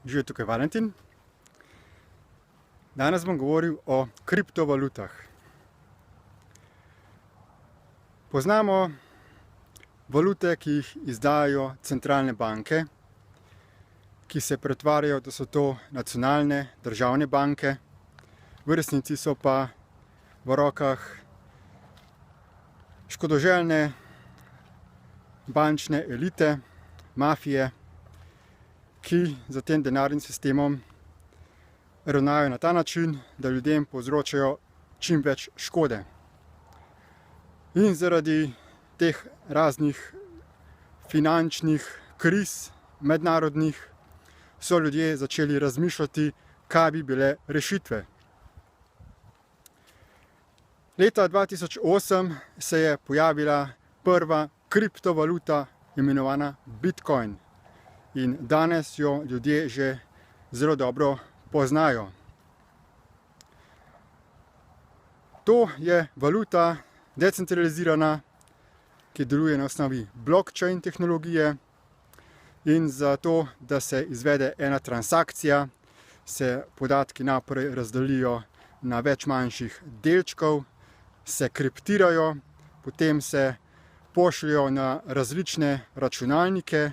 Živijo tukaj Valentin. Danes bom govoril o kriptovalutah. Poznamo valute, ki jih izdajajo centralne banke, ki se pretvarjajo, da so to nacionalne državne banke. V resnici so pa v rokah škodoželjne bančne elite, mafije, ki za tem denarnim sistemom ravnajo na ta način, da ljudem povzročajo čim več škode. In zaradi teh raznih finančnih kriz, mednarodnih, so ljudje začeli razmišljati, kaj bi bile rešitve. Leta 2008 se je pojavila prva kriptovaluta, imenovana Bitcoin. In danes jo ljudje že zelo dobro poznajo. To je valuta decentralizirana, ki deluje na osnovi blockchain tehnologije, in zato, da se izvede ena transakcija, se podatki naprej razdelijo na več manjših delčkov, se kriptirajo, potem se pošljajo na različne računalnike,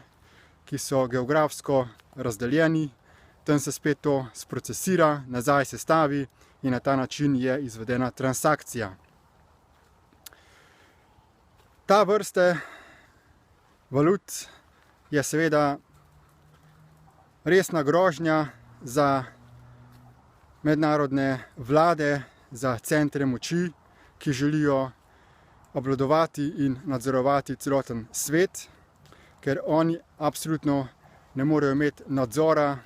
ki so geografsko razdeljeni, tam se spet to sprocesira, nazaj sestavi in na ta način je izvedena transakcija. Ta vrste valut je seveda resna grožnja za mednarodne vlade, za centre moči, ki želijo obvladovati in nadzorovati celoten svet, ker oni absolutno ne morejo imeti nadzora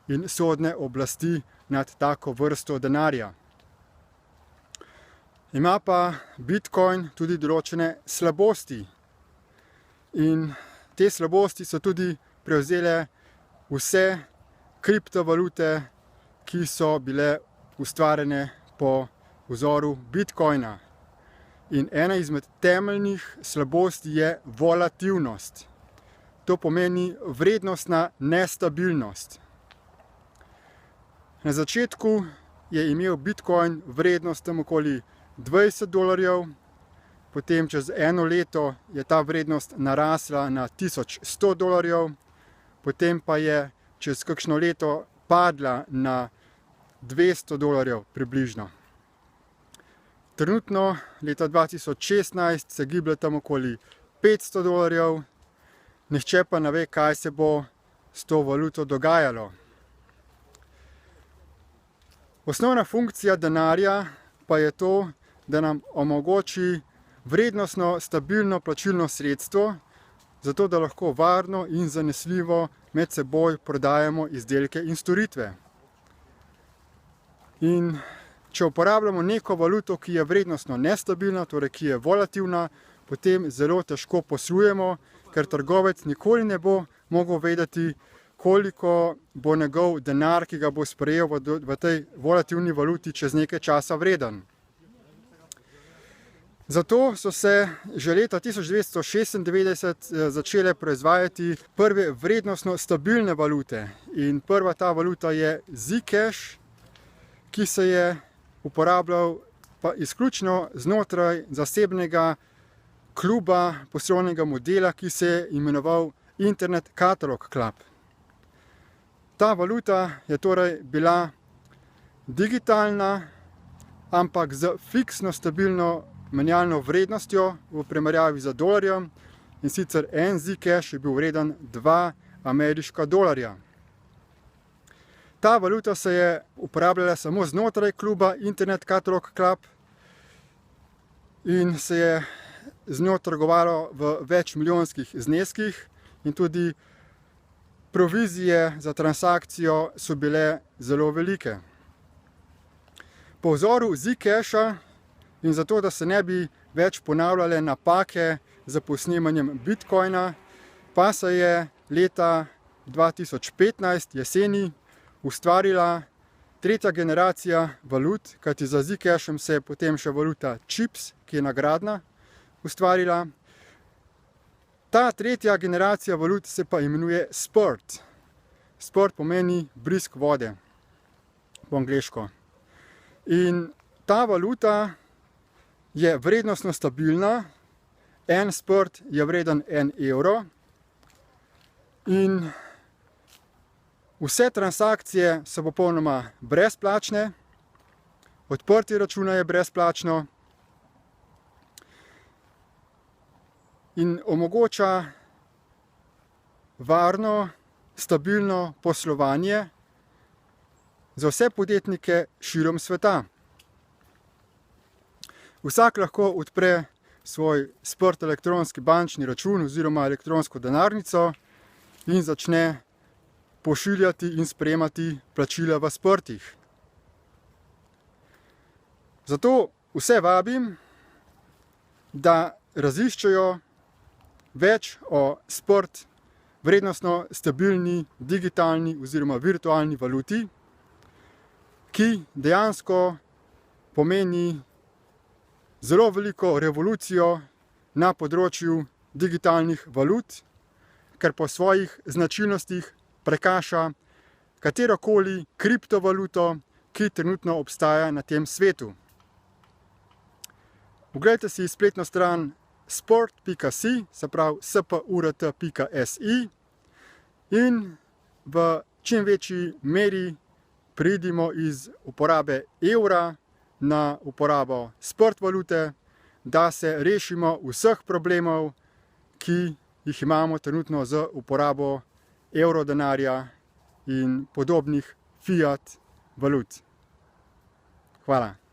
in sodne oblasti nad tako vrsto denarja. Ima pa Bitcoin tudi določene slabosti. In te slabosti so tudi prevzele vse kriptovalute, ki so bile ustvarjene po vzoru Bitcoina. In ena izmed temeljnih slabosti je volatilnost. To pomeni vrednostna nestabilnost. Na začetku je imel Bitcoin vrednost tam okoli $20, potem čez eno leto je ta vrednost narasla na $1100, potem pa je čez kakšno leto padla na $200 približno. Trenutno, leta 2016, se giblje tam okoli $500, nihče pa ne ve, kaj se bo s to valuto dogajalo. Osnovna funkcija denarja pa je to, da nam omogoči vrednostno stabilno plačilno sredstvo, zato da lahko varno in zanesljivo med seboj prodajamo izdelke in storitve. In če uporabljamo neko valuto, ki je vrednostno nestabilna, torej ki je volatilna, potem zelo težko poslujemo, ker trgovec nikoli ne bo mogel vedeti, koliko bo njegov denar, ki ga bo sprejel v tej volatilni valuti, čez nekaj časa vreden. Zato so se že leta 1996 začele proizvajati prve vrednostno stabilne valute. In prva ta valuta je Zcash, ki se je uporabljal pa izključno znotraj zasebnega kluba poslovnega modela, ki se je imenoval Internet Catalog Club. Ta valuta je torej bila digitalna, ampak z fiksno stabilno menjalno vrednostjo v primerjavi z dolarjem, in sicer en Zcash je bil vreden $2. Ta valuta se je uporabljala samo znotraj kluba Internet Catalog Club in se je z njo trgovalo v večmilijonskih zneskih in tudi provizije za transakcijo so bile zelo velike. Po vzoru Zcasha in zato, da se ne bi več ponavljale napake za posnemanjem Bitcoina, pa se je leta 2015 jeseni ustvarila tretja generacija valut, kajti za Zcashem se je potem še valuta Chips, ki je nagradna, ustvarila. Ta tretja generacija valut se pa imenuje Sprt. Sport pomeni brizg vode po angleško. In ta valuta je vrednostno stabilna, en sprt je vreden 1 evro in vse transakcije so popolnoma brezplačne, odprtje računa je brezplačno in omogoča varno, stabilno poslovanje za vse podjetnike širom sveta. Vsak lahko odpre svoj sprt elektronski bančni račun oziroma elektronsko denarnico in začne pošiljati in sprejemati plačila v sprtih. Zato vse vabim, da raziščejo več o sprt vrednostno stabilni digitalni oziroma virtualni valuti, ki dejansko pomeni zelo veliko revolucijo na področju digitalnih valut, ker po svojih značilnostih prekaša katerokoli kriptovaluto, ki trenutno obstaja na tem svetu. Poglejte si spletno stran sport.si, se pravi spurt.si, in v čim večji meri preidimo iz uporabe evra na uporabo sprt valute, da se rešimo vseh problemov, ki jih imamo trenutno z uporabo evro denarja in podobnih fiat valut. Hvala.